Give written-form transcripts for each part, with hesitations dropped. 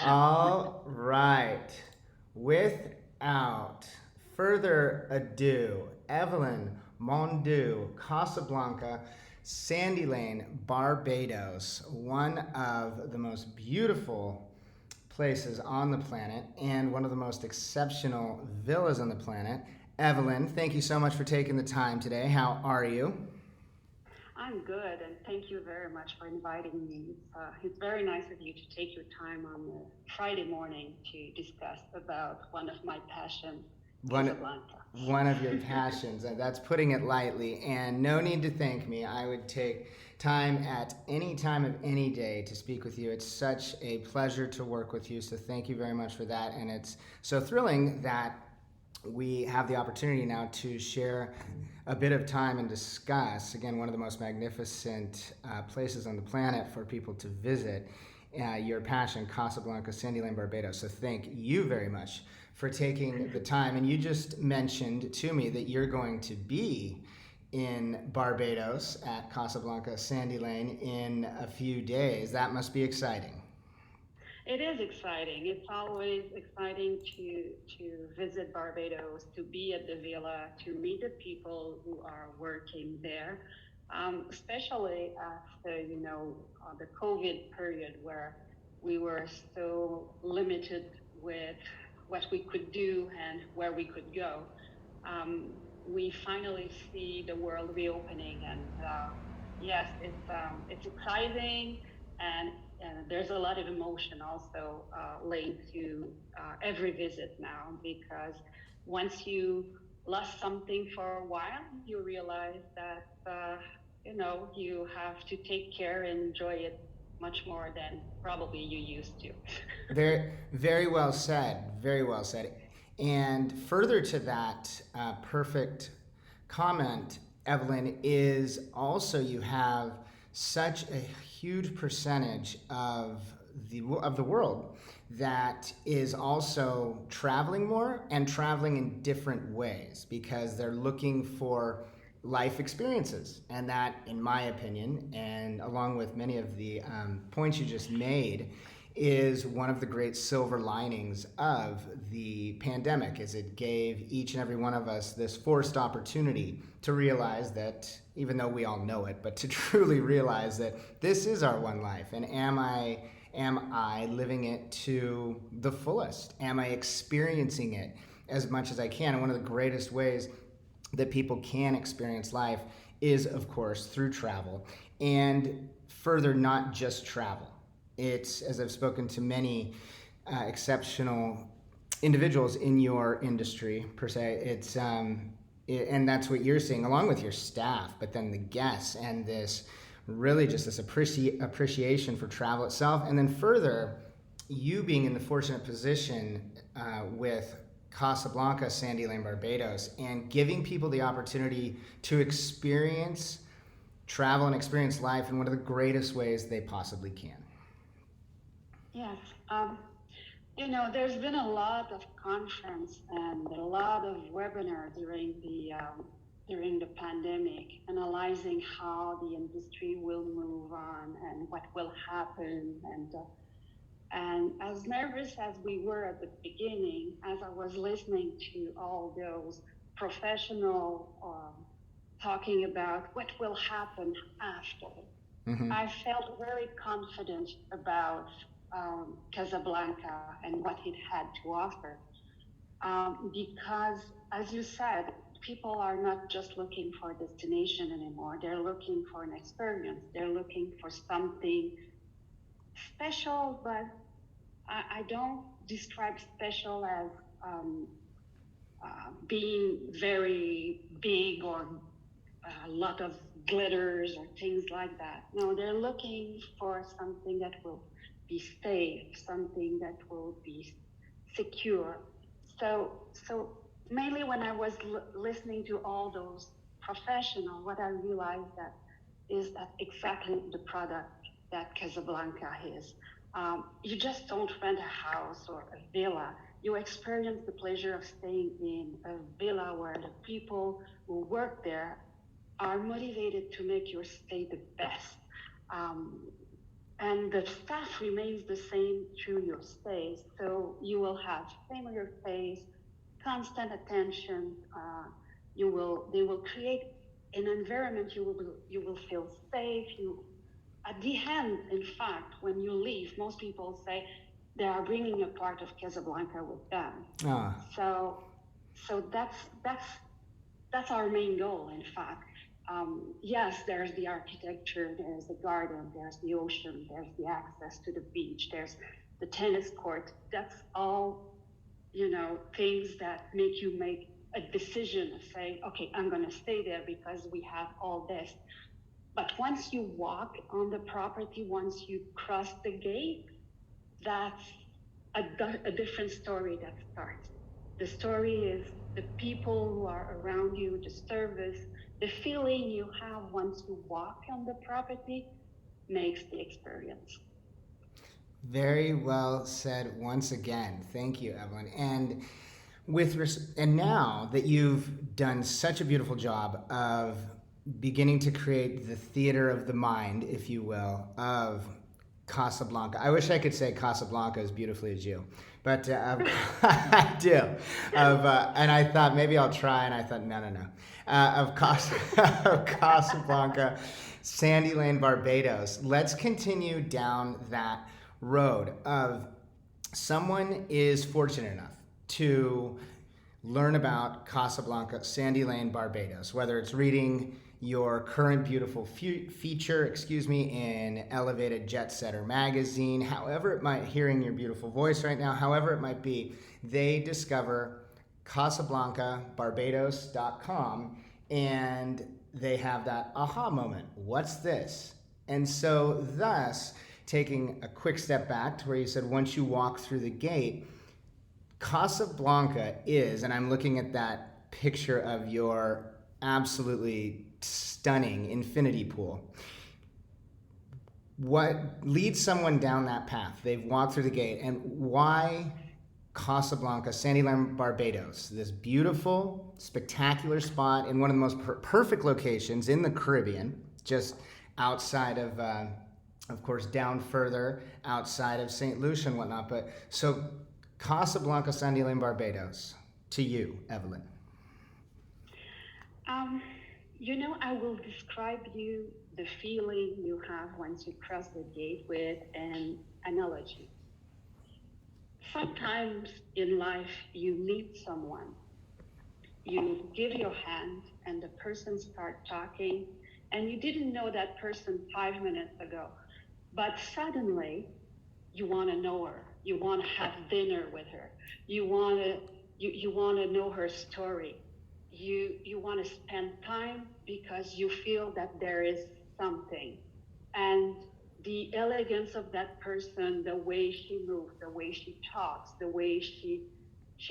All right. Without further ado, Evelyne, Mondo, Casablanca, Sandy Lane, Barbados, one of the most beautiful places on the planet and one of the most exceptional villas on the planet. Evelyne, thank you so much for taking the time today. How are you? I'm good, and thank you very much for inviting me. It's very nice of you to take your time on a Friday morning to discuss about one of my passions, One, Casablanca. one of your passions, and that's putting it lightly. And no need to thank me. I would take time at any time of any day to speak with you. It's such a pleasure to work with you. So thank you very much for that. And it's so thrilling that we have the opportunity now to share a bit of time and discuss, again, one of the most magnificent places on the planet for people to visit, your passion, Casablanca, Sandy Lane, Barbados. So thank you very much for taking the time. And you just mentioned to me that you're going to be in Barbados at Casablanca, Sandy Lane in a few days. That must be exciting. It is exciting. It's always exciting to visit Barbados, to be at the villa, to meet the people who are working there, especially after the COVID period where we were so limited with what we could do and where we could go. Um, we finally see the world reopening, and yes, it's exciting, and there's a lot of emotion also linked to every visit now, because once you lost something for a while, you realize that you have to take care and enjoy it much more than probably you used to. Very, very well said. Very well said. And further to that perfect comment, Evelyne, is also you have such a huge percentage of the world that is also traveling more and traveling in different ways because they're looking for life experiences. And that, in my opinion, and along with many of the points you just made, is one of the great silver linings of the pandemic is it gave each and every one of us this forced opportunity to realize that even though we all know it, but to truly realize that this is our one life, and am I living it to the fullest? Am I experiencing it as much as I can? And one of the greatest ways that people can experience life is, of course, through travel. And further, not just travel. It's, as I've spoken to many exceptional individuals in your industry, per se, and that's what you're seeing, along with your staff, but then the guests, and this really just this appreciation for travel itself. And then further, you being in the fortunate position with Casablanca, Sandy Lane, Barbados, and giving people the opportunity to experience travel and experience life in one of the greatest ways they possibly can. Yes. There's been a lot of conference and a lot of webinar during the pandemic, analyzing how the industry will move on and what will happen. And as nervous as we were at the beginning, as I was listening to all those professional talking about what will happen after, Mm-hmm. I felt very confident about Casablanca and what it had to offer. Because, as you said, people are not just looking for a destination anymore. They're looking for an experience. They're looking for something special, but I don't describe special as being very big or a lot of glitters or things like that. No, they're looking for something that will be safe, something that will be secure. So mainly when I was listening to all those professionals, what I realized that is that exactly the product that Casablanca is. You just don't rent a house or a villa. You experience the pleasure of staying in a villa where the people who work there are motivated to make your stay the best. Um, and the staff remains the same through your stay. So you will have familiar face, constant attention. They will create an environment you will feel safe. At the end, in fact, when you leave, most people say they are bringing a part of Casablanca with them. Ah. So, so that's our main goal, in fact. Yes, there's the architecture, there's the garden, there's the ocean, there's the access to the beach, there's the tennis court. That's all, things that make you make a decision of saying, okay, I'm going to stay there because we have all this. But once you walk on the property, once you cross the gate, that's a different story that starts. The story is the people who are around you, the service, the feeling you have once you walk on the property makes the experience. Very well said once again. Thank you, Evelyne. And and now that you've done such a beautiful job of beginning to create the theater of the mind, if you will, of Casablanca. I wish I could say Casablanca as beautifully as you, but I do. And I thought maybe I'll try, and I thought no. Of Casablanca, Sandy Lane, Barbados. Let's continue down that road of someone is fortunate enough to learn about Casablanca, Sandy Lane, Barbados, whether it's reading your current beautiful feature, in Elevated Jet Setter magazine, however it might, hearing your beautiful voice right now, however it might be, they discover CasablancaBarbados.com and they have that aha moment. What's this? And so thus, taking a quick step back to where you said once you walk through the gate, Casablanca is, and I'm looking at that picture of your absolutely stunning infinity pool. What leads someone down that path? They've walked through the gate, and why Casablanca, Sandy Lane, Barbados, this beautiful, spectacular spot in one of the most perfect locations in the Caribbean, just outside of course, down further outside of St. Lucia and whatnot. But so Casablanca, Sandy Lane, Barbados, to you, Evelyne. I will describe you the feeling you have once you cross the gate with an analogy. Sometimes in life, you meet someone, you give your hand, and the person starts talking, and you didn't know that person 5 minutes ago, but suddenly you want to know her, you want to have dinner with her, you want to know her story. You want to spend time because you feel that there is something. And the elegance of that person, the way she moves, the way she talks, the way she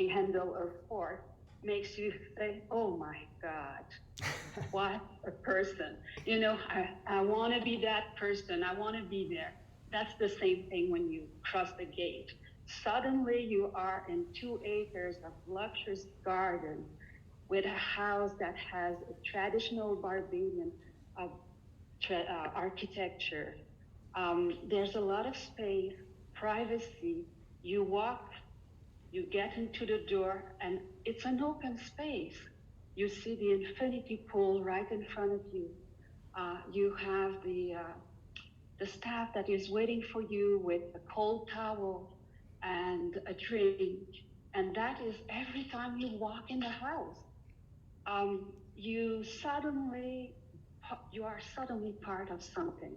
handles her fork, makes you say, oh my God, what a person. I want to be that person. I want to be there. That's the same thing when you cross the gate. Suddenly you are in 2 acres of luxurious garden with a house that has a traditional Barbadian architecture. There's a lot of space, privacy. You walk, you get into the door, and it's an open space. You see the infinity pool right in front of you. You have the staff that is waiting for you with a cold towel and a drink. And that is every time you walk in the house. You are suddenly part of something,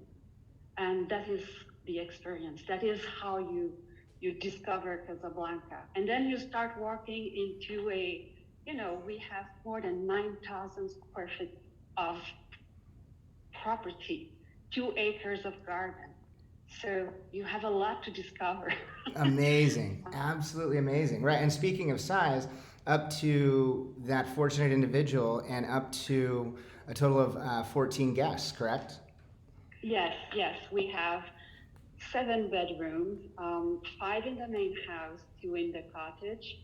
and that is the experience. That is how you discover Casablanca, and then you start walking into we have more than 9,000 square feet of property, 2 acres of garden. So you have a lot to discover. Amazing, absolutely amazing. Right, and speaking of size, up to that fortunate individual and up to a total of 14 guests, correct? Yes. We have 7 bedrooms, 5 in the main house, 2 in the cottage.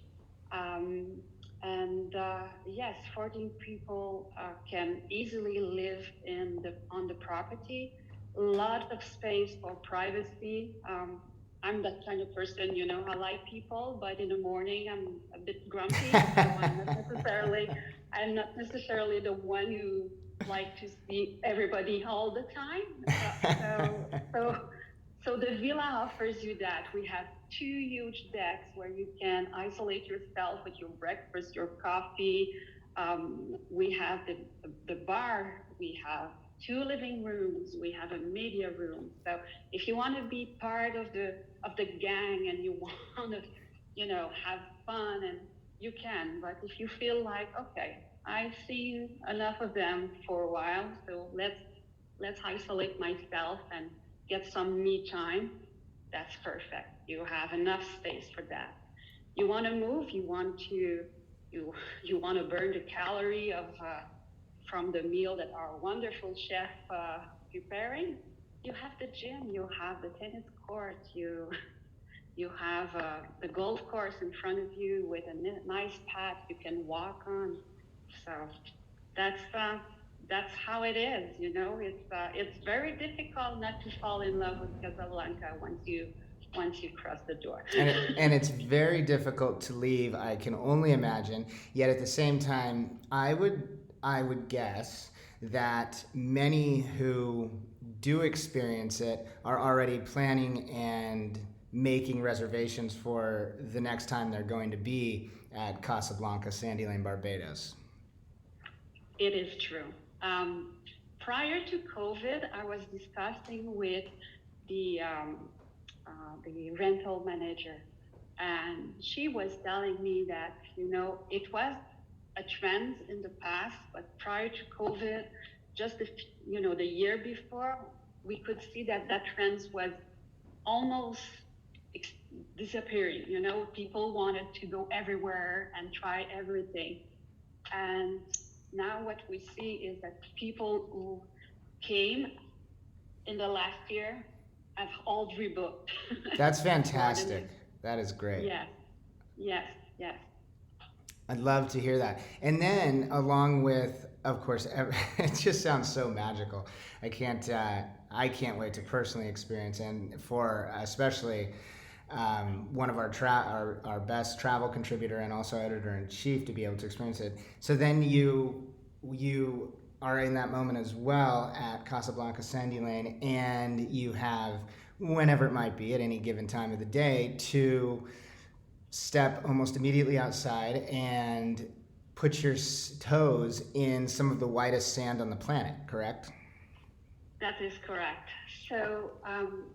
Yes, 14 people can easily live on the property. lot of space for privacy. I'm that kind of person, I like people, but in the morning I'm a bit grumpy, so I'm not necessarily the one who like to see everybody all the time. So the villa offers you that. We have two huge decks where you can isolate yourself with your breakfast, your coffee. We have the bar. We have two living rooms. We have a media room. So if you want to be part of the gang and you want to, have fun, and you can. But if you feel like, okay, I've seen enough of them for a while, so let's isolate myself and get some me time, that's perfect. You have enough space for that. You want to move, you want to burn the calorie of from the meal that our wonderful chef preparing. You have the gym, you have the tennis court, you have the golf course in front of you with a nice path you can walk on. So that's uh, that's how it is. It's very difficult not to fall in love with Casablanca once you cross the door. And it's very difficult to leave, I can only imagine. Yet at the same time, I would guess that many who do experience it are already planning and making reservations for the next time they're going to be at Casablanca, Sandy Lane, Barbados. It is true. Prior to COVID, I was discussing with the the rental manager, and she was telling me that it was a trend in the past, but prior to COVID, just the year before, we could see that trend was almost disappearing. People wanted to go everywhere and try everything, and now what we see is that people who came in the last year have all rebooked. That's fantastic. That is great. Yes, yes, yes. I'd love to hear that. And then, along with, of course, it just sounds so magical. I can't wait to personally experience, and for especially one of our best travel contributor and also editor in chief to be able to experience it. So then you are in that moment as well at Casablanca Sandy Lane, and you have, whenever it might be at any given time of the day, to step almost immediately outside and put your toes in some of the whitest sand on the planet, correct? That is correct. So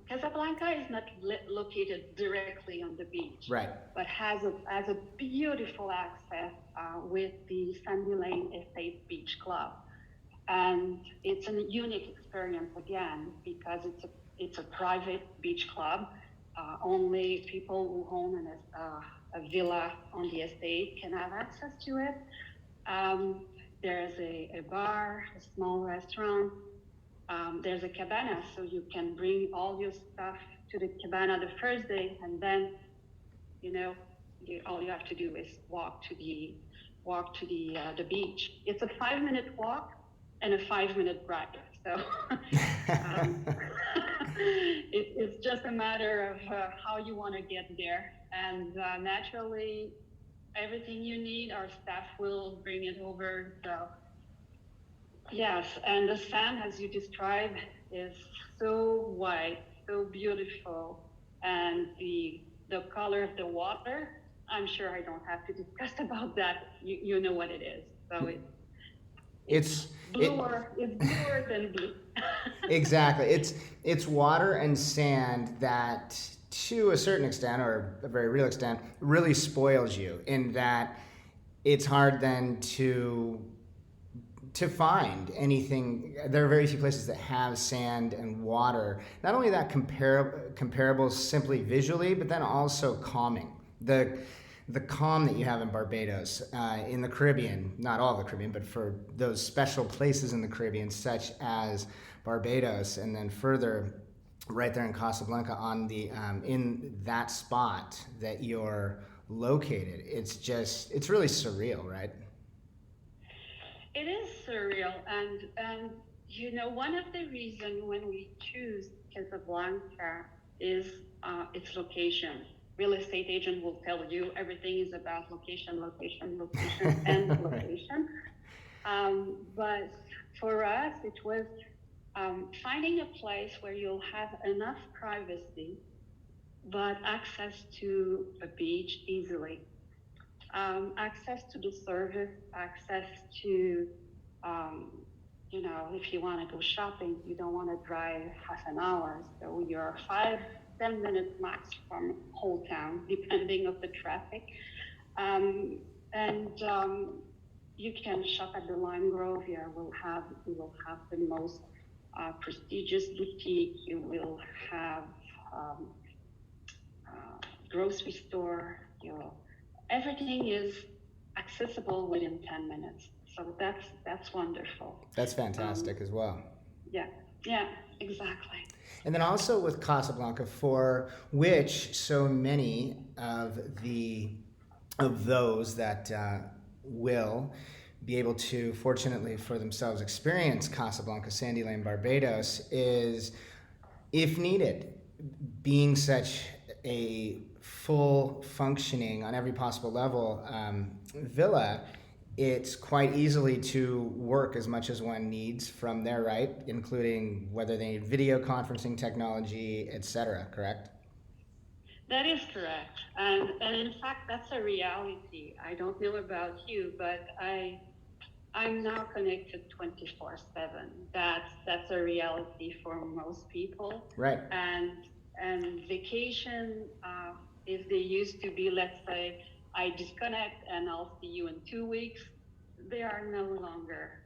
Casablanca is not located directly on the beach, Right. but has a beautiful access with the Sandy Lane Estate Beach Club, and it's a unique experience again because it's a private beach club. Only people who own a villa on the estate can have access to it. There's a bar, a small restaurant. There's a cabana, so you can bring all your stuff to the cabana the first day, and then, all you have to do is walk to the beach. It's a 5-minute walk and a 5-minute ride. So it's just a matter of how you want to get there, and naturally, everything you need, our staff will bring it over. So. Yes, and the sand, as you described, is so white, so beautiful, and the color of the water. I'm sure I don't have to discuss about that. You know what it is. So it's bluer. It's bluer than blue. Exactly. It's water and sand that, to a certain extent, or a very real extent, really spoils you. In that, it's hard then to find anything. There are very few places that have sand and water. Not only that comparable simply visually, but then also calming. The calm that you have in Barbados, in the Caribbean, not all of the Caribbean, but for those special places in the Caribbean, such as Barbados, and then further right there in Casablanca on the in that spot that you're located. It's really surreal, right? It is surreal, and One of the reasons when we choose Casablanca is its location. Real estate agent will tell you everything is about location, location, location, and location. But for us, it was finding a place where you'll have enough privacy, but access to a beach easily, access to the service, access to, um, if you want to go shopping, you don't want to drive half an hour. So you're 5-10 minutes max from whole town, depending of the traffic. And you can shop at the Lime Grove. You will have the most prestigious boutique. You will have grocery store. Everything is accessible within 10 minutes. So that's wonderful. That's fantastic as well. Yeah, exactly. And then also with Casablanca, for which so many of those that will be able to, fortunately for themselves, experience Casablanca, Sandy Lane, Barbados, is, if needed, being such a full functioning on every possible level villa, it's quite easily to work as much as one needs from there, right? Including whether they need video conferencing technology, etc. Correct? That is correct. And in fact, that's a reality. I don't know about you, but I'm now connected 24/7. That's a reality for most people. Right. And vacation, if they used to be, let's say, I disconnect and I'll see you in 2 weeks, they are no longer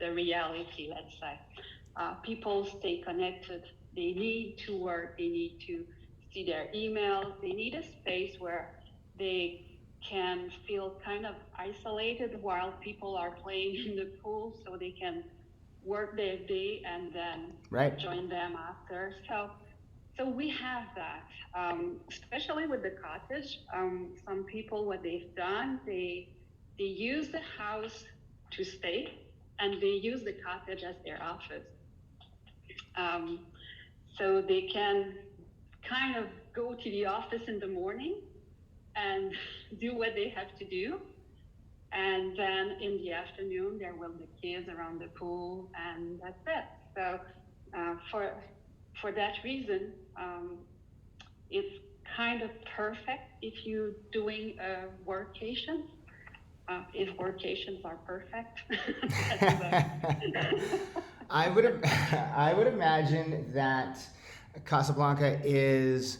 the reality, let's say. People stay connected. They need to work. They need to see their email. They need a space where they can feel kind of isolated while people are playing in the pool, so they can work their day and then join them after. So we have that, especially with the cottage. Some people, what they've done, they use the house to stay, and they use the cottage as their office. So they can kind of go to the office in the morning and do what they have to do. And then in the afternoon, there will be kids around the pool, and that's it. So for that reason, it's kind of perfect if you're doing a workation. If workations are perfect. I would imagine that Casablanca is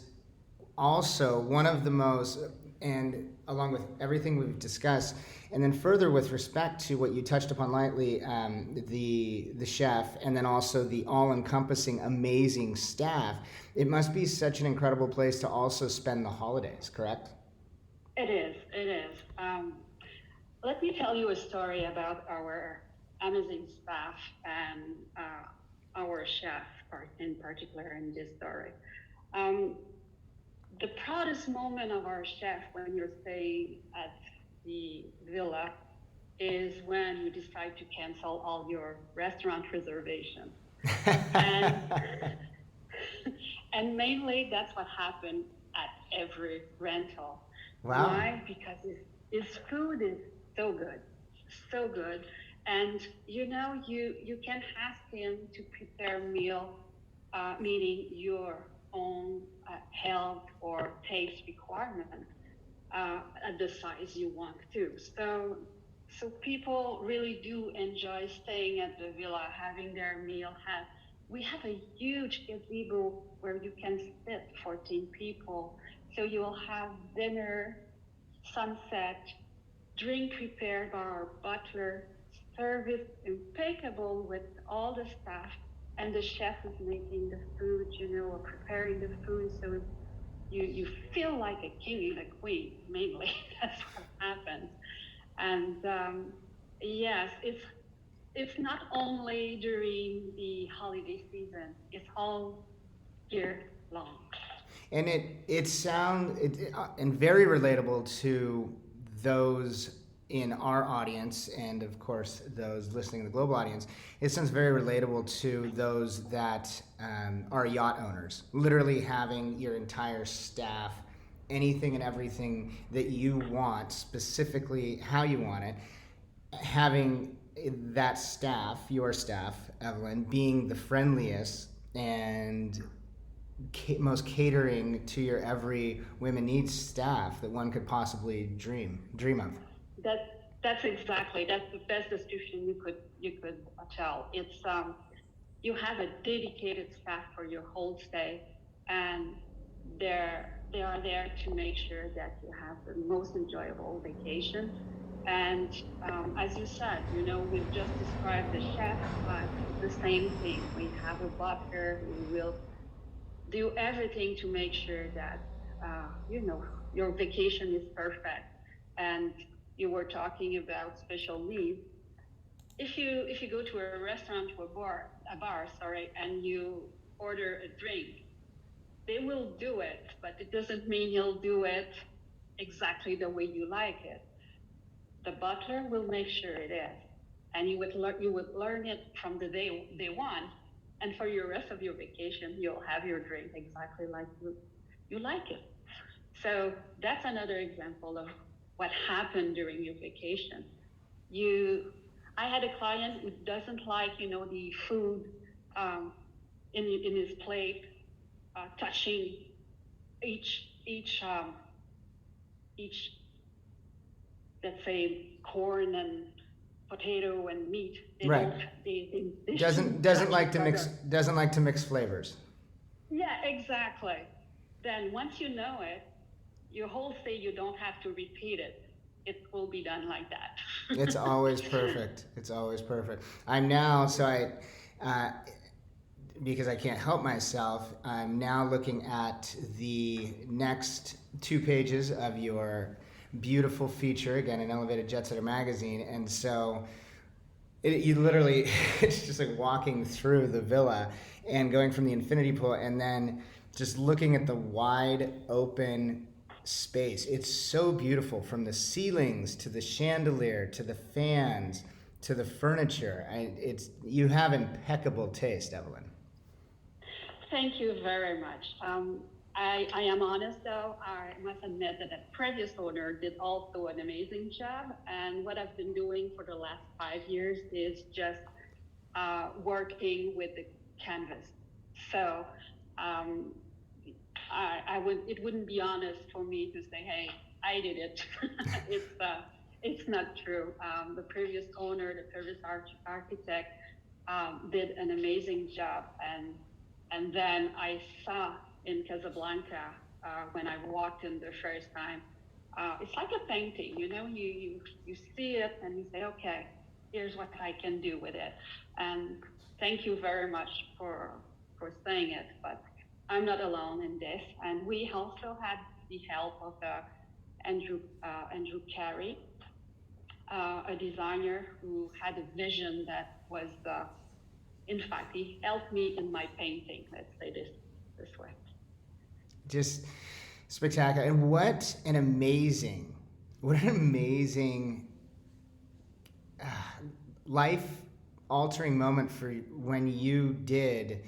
also one of the most, and along with everything we've discussed, and then further with respect to what you touched upon lightly, the chef, and then also the all-encompassing amazing staff, it must be such an incredible place to also spend the holidays, correct? It is. Let me tell you a story about our amazing staff and our chef in particular in this story. The proudest moment of our chef when you're staying at the villa is when you decide to cancel all your restaurant reservations. And mainly that's what happened at every rental. Wow. Why? Because his food is so good. And you can ask him to prepare a meal, meeting your own health or taste requirement at the size you want to. So people really do enjoy staying at the villa, having their meal. We have a huge gazebo where you can sit 14 people. So you will have dinner, sunset, drink prepared by our butler, service impeccable with all the staff, and the chef is making the food, or preparing the food, so you feel like a king and a queen, mainly. That's what happens. And yes, it's not only during the holiday season, it's all year long. And it sounds and very relatable to those in our audience, and of course those listening in the global audience, it sounds very relatable to those that are yacht owners, literally having your entire staff, anything and everything that you want, specifically how you want it, having that staff, your staff, Evelyne, being the friendliest and most catering to your every women needs staff that one could possibly dream of. That's the best description you could tell. It's you have a dedicated staff for your whole stay, and they are there to make sure that you have the most enjoyable vacation. And as you said, we've just described the chef, but the same thing. We have a butler who will do everything to make sure that your vacation is perfect. And you were talking about special needs. If you go to a restaurant or a bar, and you order a drink, they will do it, but it doesn't mean he'll do it exactly the way you like it. The butler will make sure it is, and you would learn it from the day one, and for your rest of your vacation, you'll have your drink exactly like you like it. So that's another example of what happened during your vacation. I had a client who doesn't like, the food in his plate, touching each let's say corn and potato and meat. They Right. don't. They Doesn't like to mix. mix flavors. Yeah, exactly. Then once you know it, your whole stay, you don't have to repeat it. It will be done like that. It's always perfect. It's always perfect. I'm now, because I can't help myself, I'm now looking at the next 2 pages of your beautiful feature, again, in Elevated Jet Setter magazine. And so you literally, it's just like walking through the villa and going from the infinity pool and then just looking at the wide open space. It's so beautiful, from the ceilings to the chandelier to the fans to the furniture. You have impeccable taste, Evelyne. Thank you very much. I am honest though, I must admit that the previous owner did also an amazing job. And what I've been doing for the last 5 years is just working with the canvas. So it wouldn't be honest for me to say, hey, I did it. It's not true. The previous owner, the previous architect did an amazing job. And then I saw in Casablanca, when I walked in the first time, it's like a painting, you see it and you say, okay, here's what I can do with it. And thank you very much for saying it, but I'm not alone in this. And we also had the help of Andrew Carey, a designer who had a vision that was, in fact, he helped me in my painting, let's say this way. Just spectacular. And what an amazing life-altering moment for when you did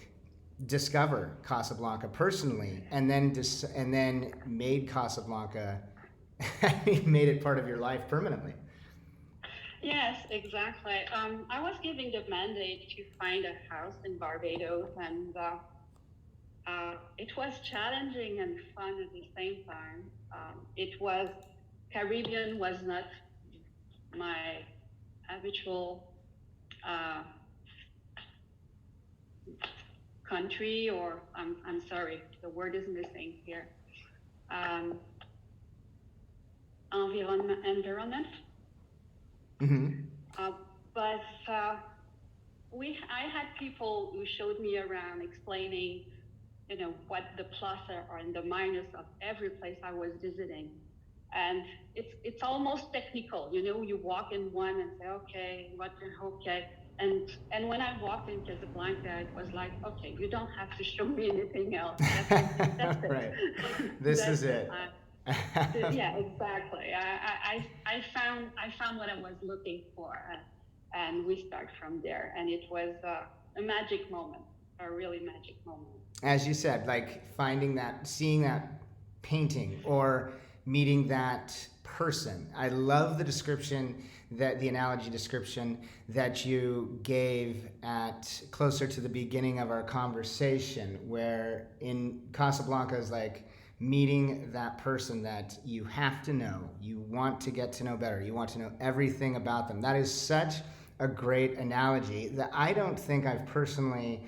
discover Casablanca personally, and then made Casablanca, made it part of your life permanently. Yes, exactly. I was given the mandate to find a house in Barbados, and it was challenging and fun at the same time. Caribbean was not my habitual country, or I'm sorry, the word is missing here. Environment. Mm-hmm. But I had people who showed me around, explaining, what the plus are and the minus of every place I was visiting. And it's almost technical, you walk in one and say, okay, okay. And when I walked in Casablanca, it was like, okay, you don't have to show me anything else. That's it. Right. This is it. Yeah, exactly. I found what I was looking for, and we start from there. And it was a magic moment, a really magic moment. As you said, like finding that, seeing that painting or meeting that person. I love the description, that the analogy description that you gave at closer to the beginning of our conversation, where in Casablanca is like meeting that person that you have to know, you want to get to know better, you want to know everything about them. That is such a great analogy that I don't think I've personally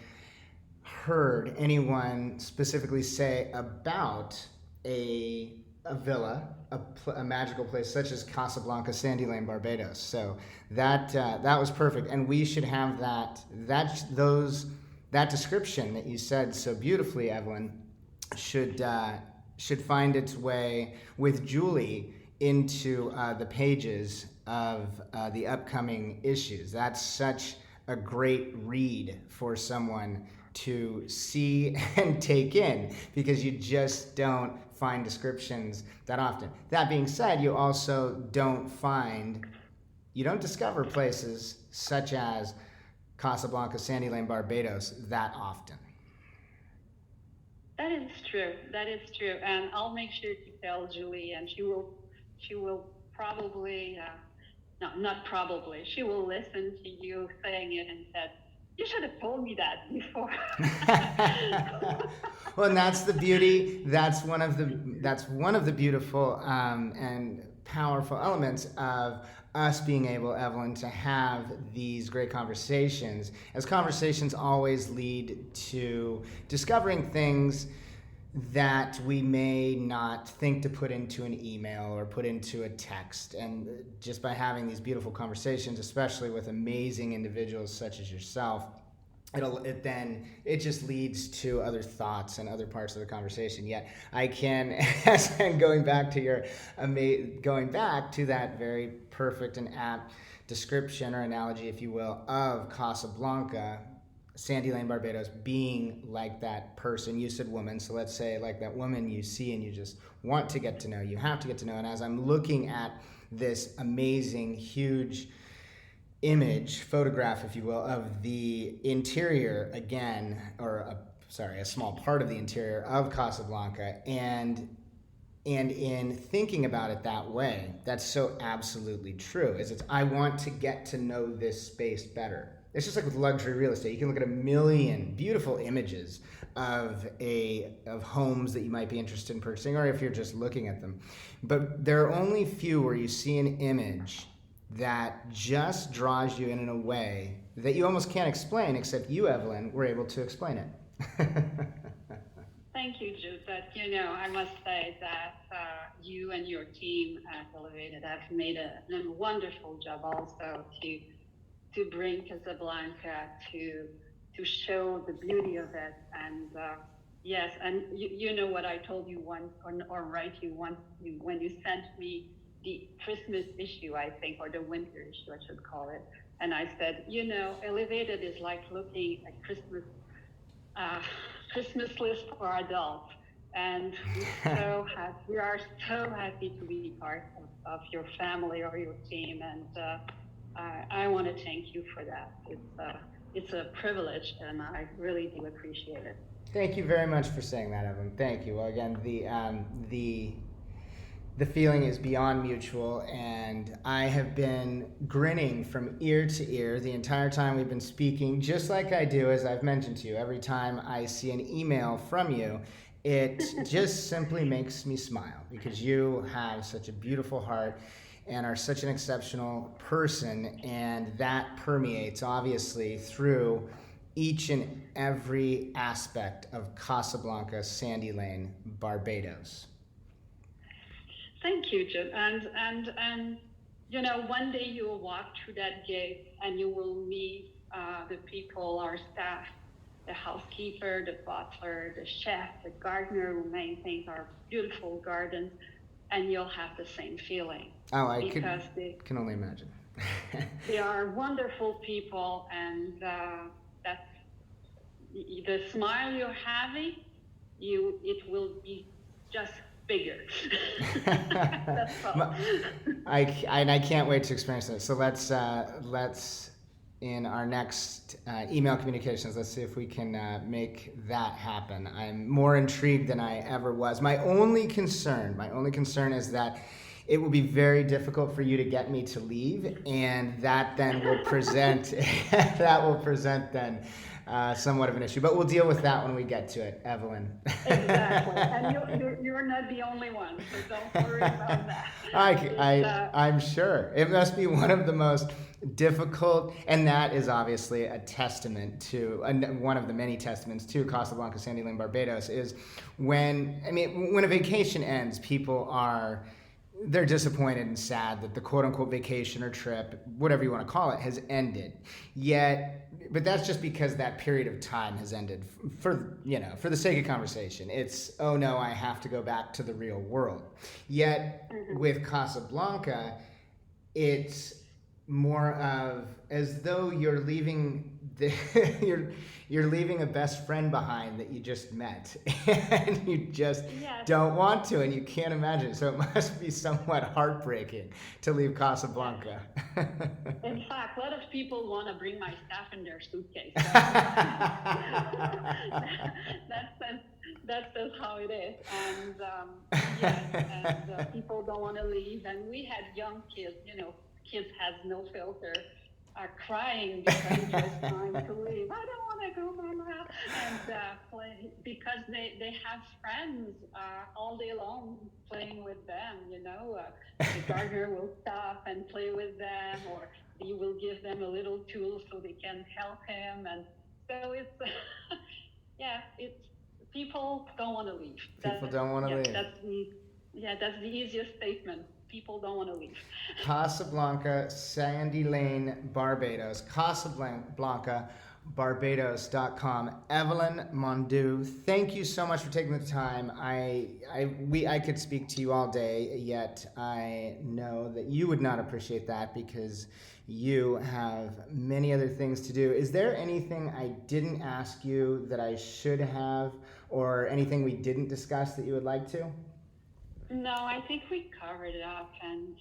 heard anyone specifically say about a villa, a magical place such as Casablanca, Sandy Lane, Barbados. So that was perfect, and we should have that description that you said so beautifully, Evelyne, should find its way with Julie into the pages of the upcoming issues. That's such a great read for someone to see and take in, because you just don't find descriptions that often. That being said, you also you don't discover places such as Casablanca, Sandy Lane, Barbados that often. That is true. That is true. And I'll make sure to tell Julie, and she will probably, no, not probably, she will listen to you saying it and said, you should have told me that before. Well, and that's the beauty. That's one of the beautiful and powerful elements of us being able, Evelyne, to have these great conversations, as conversations always lead to discovering things that we may not think to put into an email or put into a text. And just by having these beautiful conversations, especially with amazing individuals such as yourself, it just leads to other thoughts and other parts of the conversation. Yet I can, as I'm going back to that very perfect and apt description or analogy, if you will, of Casablanca, Sandy Lane, Barbados, being like that person. You said woman, so let's say like that woman you see and you just want to get to know, you have to get to know. And as I'm looking at this amazing, huge photograph, if you will, of the interior again, a small part of the interior of Casablanca, and in thinking about it that way, that's so absolutely true. I want to get to know this space better. It's just like with luxury real estate. You can look at a million beautiful images of homes that you might be interested in purchasing, or if you're just looking at them. But there are only few where you see an image that just draws you in a way that you almost can't explain, except you, Evelyne, were able to explain it. Thank you, Jude. But, I must say that you and your team at Elevated have made a wonderful job also to bring Casablanca to show the beauty of it. And yes, and you know what I told you once, or write you once, when you sent me the Christmas issue, I think, or the winter issue, I should call it. And I said, Elevated is like looking at Christmas list for adults. And we are so happy to be part of your family or your team. And I want to thank you for that. It's a privilege, and I really do appreciate it. Thank you very much for saying that, Evelyne. Thank you. Well, again, the feeling is beyond mutual, and I have been grinning from ear to ear the entire time we've been speaking, just like I do, as I've mentioned to you. Every time I see an email from you, it just simply makes me smile, because you have such a beautiful heart and are such an exceptional person, and that permeates, obviously, through each and every aspect of Casablanca, Sandy Lane, Barbados. Thank you, Jim. And one day you will walk through that gate and you will meet the people, our staff, the housekeeper, the butler, the chef, the gardener who maintains our beautiful gardens, and you'll have the same feeling. Oh, I can only imagine. They are wonderful people, and that's the smile you're having. It will be just bigger. That's all. I can't wait to experience it. So let's in our next email communications, let's see if we can make that happen. I'm more intrigued than I ever was. My only concern is that it will be very difficult for you to get me to leave, and that then will present then somewhat of an issue. But we'll deal with that when we get to it, Evelyne. Exactly, and you're not the only one, so don't worry about that. I'm sure it must be one of the most difficult, and that is obviously a testament to one of the many testaments to Casablanca, Sandy Lane, Barbados, is when a vacation ends, they're disappointed and sad that the quote-unquote vacation or trip, whatever you want to call it, has ended. But that's just because that period of time has ended. For the sake of conversation, it's, oh no, I have to go back to the real world. Yet with Casablanca, it's more of as though you're leaving you're leaving a best friend behind that you just met, and you just don't want to, and you can't imagine. So it must be somewhat heartbreaking to leave Casablanca. In fact, a lot of people want to bring my stuff in their suitcase. That's just how it is, and people don't want to leave. And we had young kids, kids has no filter, are crying because it was time to leave. I don't want to go, Mama. And play, because they have friends all day long playing with them, The gardener will stop and play with them, or you will give them a little tool so they can help him. And so it's, people don't want to leave. People don't want to leave. That's the easiest statement. People don't want to leave. Casablanca, Sandy Lane, Barbados. Casablanca, Barbados.com. Evelyne, Mondo, thank you so much for taking the time. I could speak to you all day, yet I know that you would not appreciate that because you have many other things to do. Is there anything I didn't ask you that I should have, or anything we didn't discuss that you would like to? No, I think we covered it up, and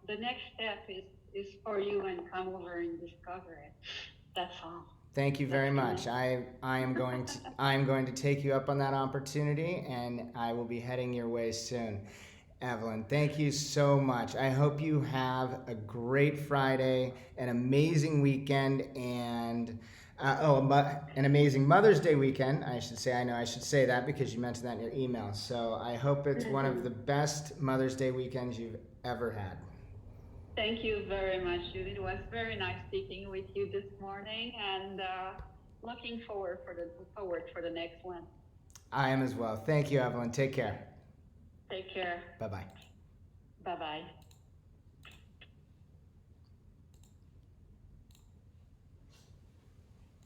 the next step is for you and come over and discover it. That's all. Thank you very much. I am going to take you up on that opportunity, and I will be heading your way soon. Evelyne, thank you so much. I hope you have a great Friday, an amazing weekend, and an amazing Mother's Day weekend, I should say. I know I should say that because you mentioned that in your email. So I hope it's one of the best Mother's Day weekends you've ever had. Thank you very much, Judy. It was very nice speaking with you this morning, and looking forward for the next one. I am as well. Thank you, Evelyne. Take care. Take care. Bye-bye. Bye-bye.